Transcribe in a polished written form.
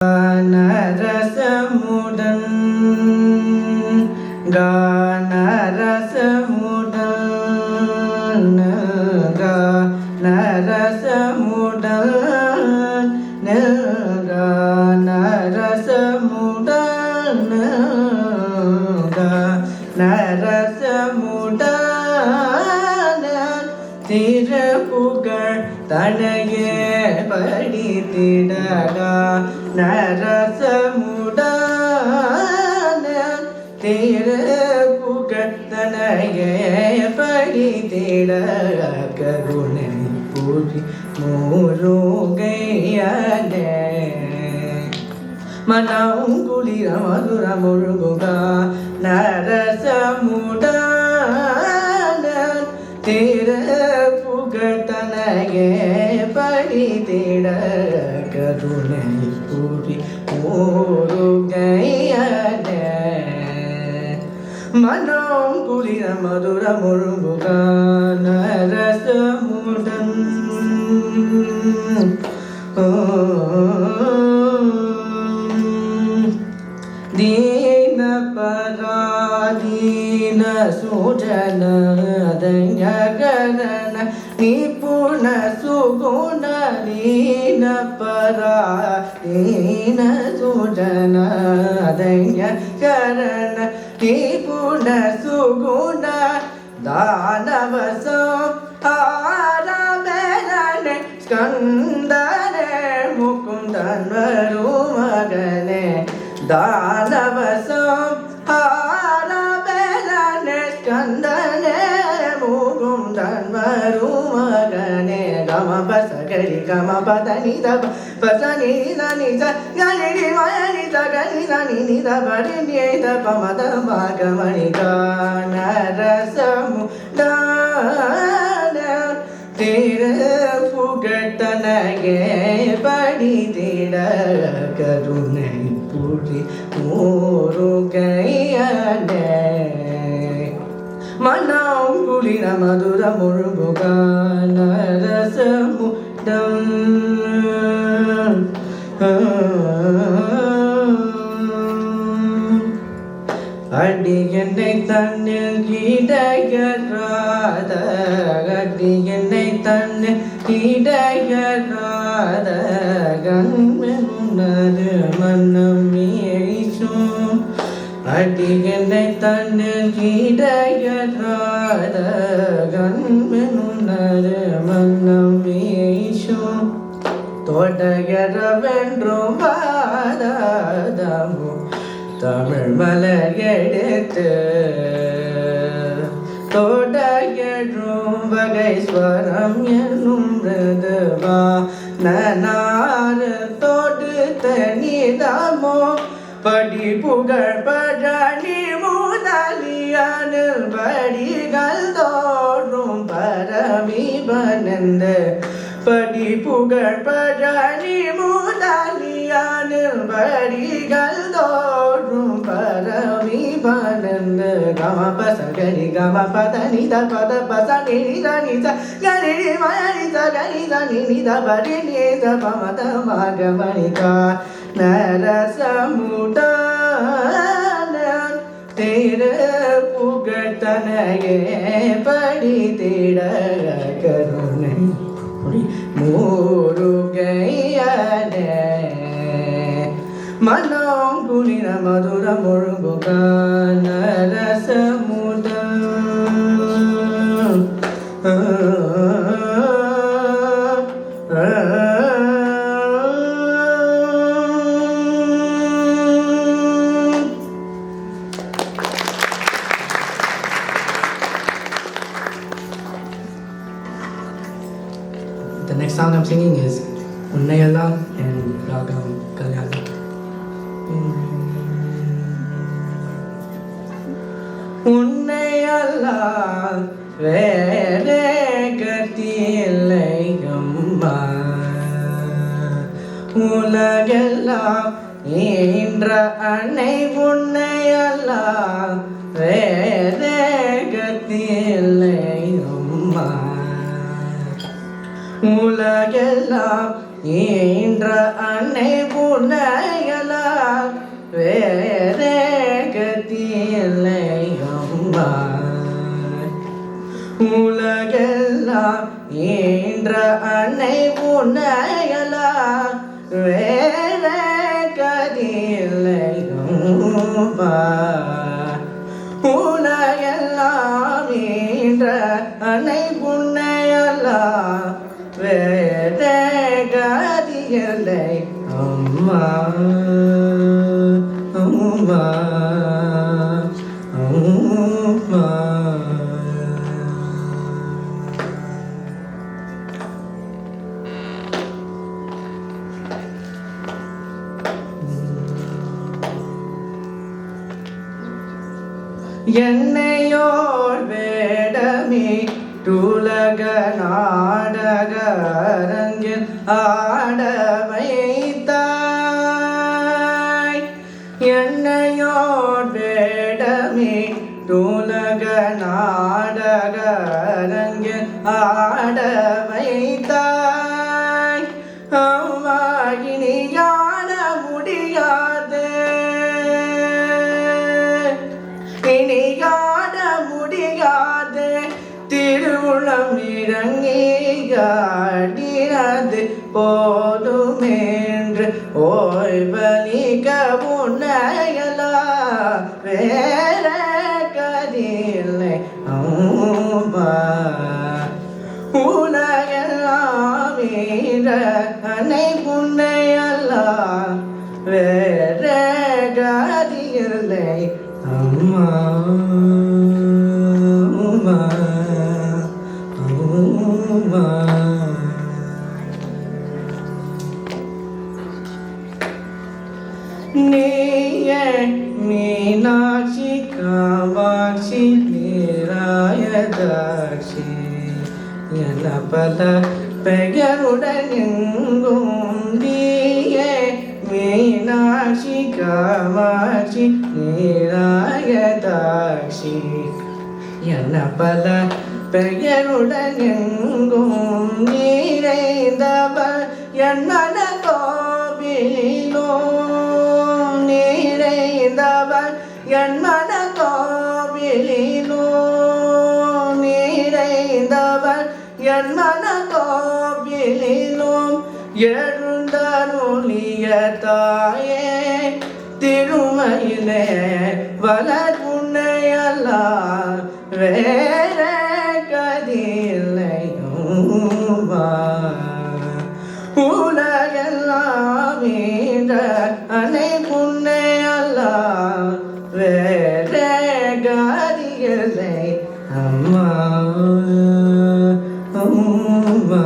கானரசமுடன் திருப்புகழ் தனையே படித்திடடா நரசமுடான திருப்புகழ் தனையே படித்திட கருணை பூஜி முருகையனே மனம் குளிர மதுர முழுகுகா நரசமுடான திருப்புகழ்தனையே படித்திட கருணை புரி முருகையனே மனம் குளிர மதுர முழுகுகா நரசமுடன் दीन पराधीन सुजन दयगरण निपुण सुगुण दीन पराधीन सुजन दयगरण निपुण सुगुण दानव संहारमेलन स्कंदने मुकुंदन मगने दानव संहारमेलन स्कंदने मुकुंदन मगने गम बस गरि गम पद निध बस निध निध गरि मणिध गरि निध बरि निध पमद मगमणिध नरसमुदान திருப்புகழ்தனையே படித்திட கருணை புரி முருகையனே மனம் குளிர மதுர முழுகுகா நரசமுடம் அடியனை தன்னில் இடையராத அடியனை தன்னில் இடையராத கண்மென்னது மன்னம் வீசும் அடியனை தன்னில் இடையராத கண்மென்னது மன்னம் வீசும் தொடயரவென்றும் வாதமோ தமிழ் மலர் எடுத்து தொடரும் வகை ஸ்வரம் என்னும் மிருதுவா நனாறு தொடுத்த நிதமோ படி புகழ் பழனி முதலியானில் படிகள் தோறும் பரவி பனந்த படி புகழ் பழனி முதலியானில் படிகள் தோறும் பரவி பனந்த கம பச கரி கம பத நித பத பச நித நித கரி மணித கரித நித பரி நித பமத மகமணிகா நரசமுடான திருப்புகழ்தனையே படித்திட கருணை முருகையனே மனம் குளிர மதுர முழுகுகா நரசமுடம் The next song I'm singing is Unnayalla and Ragam Kalyana. Unnayalla vere gathiyillai amma உலகெல்லாம் ஈன்ற அன்னை உன்னையல்லா வேறே கத்தியில்லை அம்மா உலகெல்லாம் ஈன்ற அன்னை புன்னையெல்லாம் வேறே கதியில்லை அம்மா. உலகெல்லாம் ஈன்ற அன்னை புன்னையெல்லாம் வேறே கதியில்லை அம்மா. உலகெல்லாம் ஈன்ற அன்னை புன்னையெல்லாம் வேறே கதியில்லை அம்மா. அம்மா அம்மா. என்னையோர் வேடமே உலக நாடக அரங்கில் ஆட வைத்தாய். என்னையோர் வேடமே உலக நாடக அரங்கில் ஆட வைத்தாய். அம்மா இனி ஆட முடியாது, இனி ஆட முடியாது. திருவுளம் இறங்கியாடினது போதுமென்று ஓய்வலிக உன்னையலா வேற கதில்லை அம்மா. உலகெல்லாம் அன்னை புன்னையல்லா வேற கதில்லை அம்மா. நீயே மீனாட்சி காமாட்சி நீராயதாட்சி என பல பெயருடன் எங்கும் நீயே மீனாட்சி காமாட்சி நீராயதாட்சி என பல பெயருடன் எங்கும் நிறைந்தவர் என் மன கோவிலோ. நிறைந்தவர் என் மன கோவிலோ. நிறைந்தவர் என் மன கோவிலோ. எழுந்தருளிய தாயே திருமயிலே வளர் உன்னையல்லா வேற கதில்லை அம்மா. உலகெல்லாம் ஈன்ற அன்னை புன்னையல்லா வேற கதில்லை அம்மா. அம்மா.